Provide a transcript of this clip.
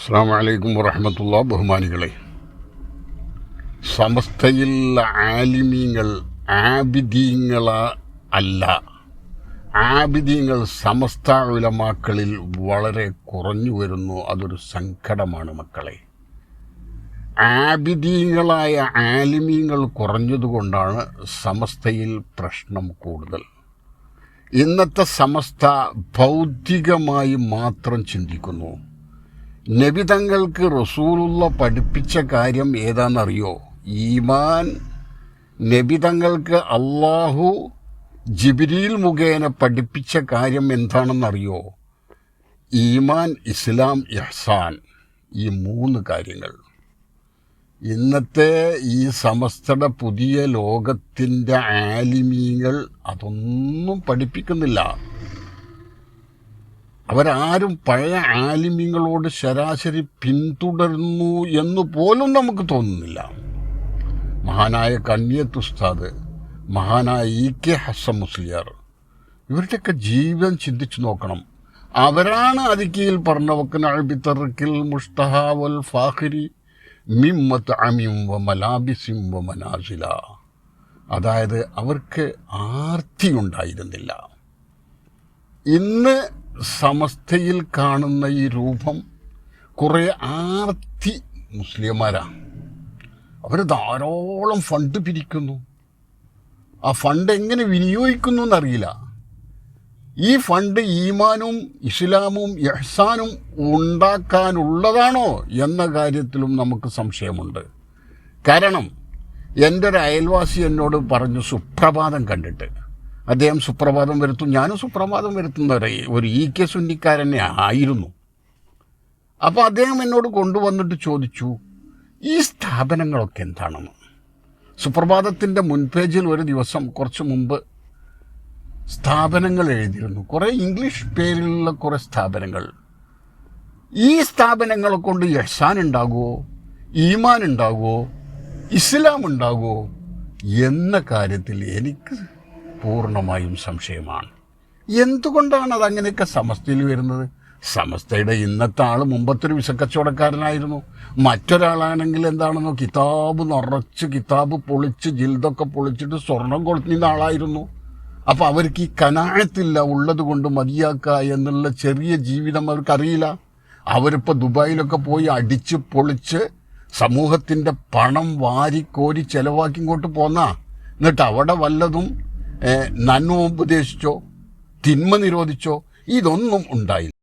അസ്സലാമു അലൈക്കും വറഹ്മത്തുള്ളാഹി. ബഹുമാനികളെ, സമസ്തയിൽ ആലിമീങ്ങൾ ആബിദീങ്ങള അല്ല. ആബിദീങ്ങൾ സമസ്ത ഉലമാക്കളിൽ വളരെ കുറഞ്ഞു വരുന്നു. അതൊരു സങ്കടമാണ് മക്കളെ. ആബിദീങ്ങളായ ആലിമീങ്ങൾ കുറഞ്ഞതുകൊണ്ടാണ് സമസ്തയിൽ പ്രശ്നം കൂടുതൽ. ഇന്നത്തെ സമസ്ത ഭൗതികമായി മാത്രം ചിന്തിക്കുന്നു. നബി തങ്ങൾക്ക് റസൂലുള്ള പഠിപ്പിച്ച കാര്യം ഏതാണെന്നറിയോ? ഈമാൻ. നബി തങ്ങൾക്ക് അള്ളാഹു ജിബ്രീൽ മുഖേന പഠിപ്പിച്ച കാര്യം എന്താണെന്നറിയോ? ഈമാൻ, ഇസ്ലാം, ഇഹ്സാൻ. ഈ 3 കാര്യങ്ങൾ. ഇന്നത്തെ ഈ സമസ്തയുടെ പുതിയ ലോകത്തിൻ്റെ ആലിമീങ്ങൾ അതൊന്നും പഠിപ്പിക്കുന്നില്ല. അവരാരും പഴയ ആലിമീങ്ങളോട് ശരാശരി പിന്തുടരുന്നു എന്ന് പോലും നമുക്ക് തോന്നുന്നില്ല. മഹാനായ കണ്ണിയത്ത് ഉസ്താദ്, മഹാനായ ഇ.കെ. ഹസ്സൻ മുസ്ലിയാർ, ഇവരുടെയൊക്കെ ജീവിതം ചിന്തിച്ചു നോക്കണം. അവരാണ് അതിക്കയിൽ പറഞ്ഞവക്കിൽ മുഷ്തഹ വൽ ഫാഖിരി മിമ്മത്ത് അമിം വ മലാബിസിം വ മനാസില. അതായത് അവർക്ക് ആർത്തി ഉണ്ടായിരുന്നില്ല. ഇന്ന് സമസ്തയിൽ കാണുന്ന ഈ രൂപം കുറേ ആർത്തി മുസ്ലിംമാരാണ്. അവർ ധാരാളം ഫണ്ട് പിരിക്കുന്നു. ആ ഫണ്ട് എങ്ങനെ വിനിയോഗിക്കുന്നു എന്നറിയില്ല. ഈ ഫണ്ട് ഈമാനും ഇസ്ലാമും ഇഹ്സാനും ഉണ്ടാക്കാനുള്ളതാണോ എന്ന കാര്യത്തിലും നമുക്ക് സംശയമുണ്ട്. കാരണം എൻ്റെ ഒരു അയൽവാസി എന്നോട് പറഞ്ഞു, സുപ്രഭാതം കണ്ടിട്ട് അദ്ദേഹം സുപ്രഭാതം വരുത്തും, ഞാനും സുപ്രഭാതം വരുത്തുന്ന ഒരു ഇ.കെ. സുന്നിക്കാരനെ ആയിരുന്നു. അപ്പോൾ അദ്ദേഹം എന്നോട് കൊണ്ടുവന്നിട്ട് ചോദിച്ചു, ഈ സ്ഥാപനങ്ങളൊക്കെ എന്താണെന്ന്. സുപ്രഭാതത്തിൻ്റെ മുൻപേജിൽ ഒരു ദിവസം കുറച്ച് മുമ്പ് സ്ഥാപനങ്ങൾ എഴുതിയിരുന്നു, കുറേ ഇംഗ്ലീഷ് പേരിലുള്ള കുറേ സ്ഥാപനങ്ങൾ. ഈ സ്ഥാപനങ്ങളെ കൊണ്ട് ഇഹ്സാൻ ഉണ്ടാകുമോ, ഈമാൻ ഉണ്ടാകുമോ, ഇസ്ലാം ഉണ്ടാകുമോ എന്ന കാര്യത്തിൽ എനിക്ക് പൂർണ്ണമായും സംശയമാണ്. എന്തുകൊണ്ടാണ് അതങ്ങനെയൊക്കെ സമസ്തയിൽ വരുന്നത്? സമസ്തയുടെ ഇന്നത്തെ ആൾ മുമ്പത്തൊരു വിസക്കച്ചവടക്കാരനായിരുന്നു. മറ്റൊരാളാണെങ്കിൽ എന്താണെന്നോ, കിതാബ് നിറച്ച്, കിതാബ് പൊളിച്ച്, ജിൽദൊക്കെ പൊളിച്ചിട്ട് സ്വർണം കൊടുത്തിരുന്ന ആളായിരുന്നു. അപ്പോൾ അവർക്ക് ഈ കനാഴത്തില്ല, ഉള്ളത് കൊണ്ട് മതിയാക്കുക എന്നുള്ള ചെറിയ ജീവിതം അവർക്കറിയില്ല. അവരിപ്പോൾ ദുബായിലൊക്കെ പോയി അടിച്ച് പൊളിച്ച് സമൂഹത്തിൻ്റെ പണം വാരിക്കോരി ചെലവാക്കി ഇങ്ങോട്ട് പോന്നാ. എന്നിട്ട് അവിടെ വല്ലതും നന്മ ഉപദേശിച്ചോ തിന്മ നിരോധിച്ചോ ഇതൊന്നും ഉണ്ടായില്ല.